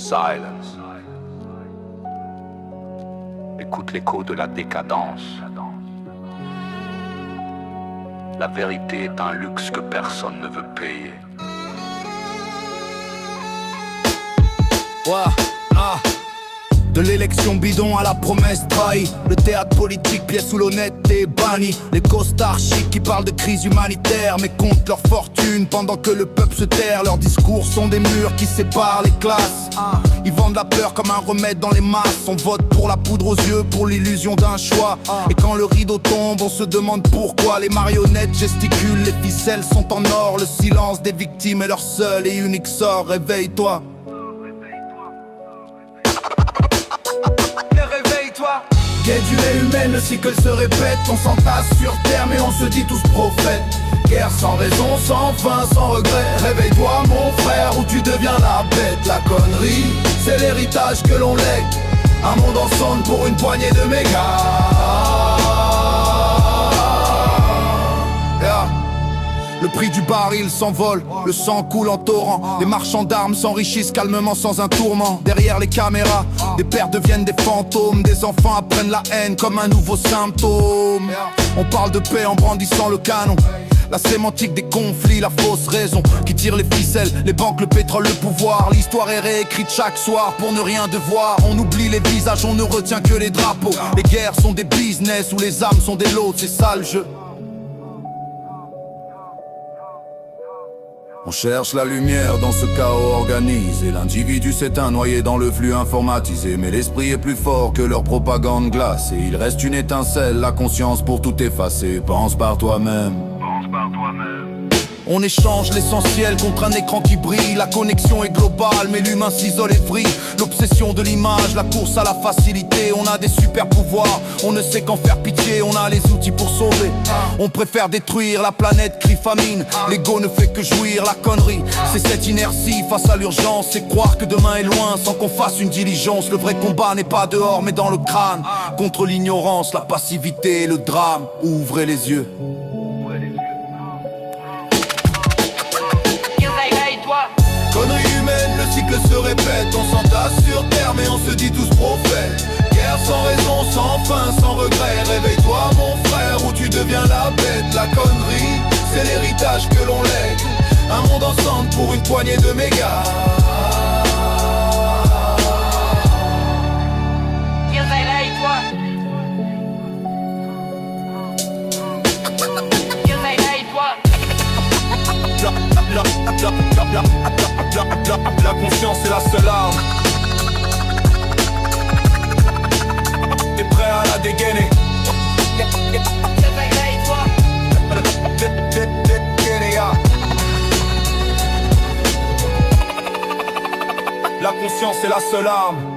Silence. Écoute l'écho de la décadence. La vérité est un luxe que personne ne veut payer. De l'élection bidon à la promesse trahie, le théâtre politique, pièce où l'honnêteté est bannie. Les costards chics qui parlent de crise humanitaire mais comptent leur fortune pendant que le peuple se terre. Leurs discours sont des murs qui séparent les classes. Ils vendent la peur comme un remède dans les masses. On vote pour la poudre aux yeux, pour l'illusion d'un choix. Et quand le rideau tombe, on se demande pourquoi. Les marionnettes gesticulent, les ficelles sont en or. Le silence des victimes est leur seul et unique sort. Réveille-toi. Guerre et humaine, le cycle se répète. On s'entasse sur terre mais on se dit tous prophètes. Guerre sans raison, sans fin, sans regret. Réveille-toi mon frère ou tu deviens la bête. La connerie, c'est l'héritage que l'on lègue. Un monde en sonde pour une poignée de mégas. Le prix du baril s'envole, le sang coule en torrent. Les marchands d'armes s'enrichissent calmement sans un tourment. Derrière les caméras, des pères deviennent des fantômes. Des enfants apprennent la haine comme un nouveau symptôme. On parle de paix en brandissant le canon. La sémantique des conflits, la fausse raison qui tire les ficelles, les banques, le pétrole, le pouvoir. L'histoire est réécrite chaque soir pour ne rien devoir. On oublie les visages, on ne retient que les drapeaux. Les guerres sont des business où les âmes sont des lots, c'est ça le jeu. On cherche la lumière dans ce chaos organisé. L'individu s'éteint noyé dans le flux informatisé. Mais l'esprit est plus fort que leur propagande glacée. Il reste une étincelle, la conscience pour tout effacer. Pense par toi-même. On échange l'essentiel contre un écran qui brille. La connexion est globale mais l'humain s'isole et vrille. L'obsession de l'image, la course à la facilité. On a des super pouvoirs, on ne sait qu'en faire pitié. On a les outils pour sauver, on préfère détruire. La planète crie famine, l'ego ne fait que jouir. La connerie, c'est cette inertie face à l'urgence. C'est croire que demain est loin sans qu'on fasse une diligence. Le vrai combat n'est pas dehors mais dans le crâne. Contre l'ignorance, la passivité et le drame. Ouvrez les yeux. Connerie humaine, le cycle se répète. On s'entasse sur terre mais on se dit tous prophètes. Guerre sans raison, sans fin, sans regret. Réveille-toi mon frère ou tu deviens la bête. La connerie, c'est l'héritage que l'on lègue. Un monde ensemble pour une poignée de mégas. La conscience est la seule arme. T'es prêt à la dégainer. La conscience est la seule arme.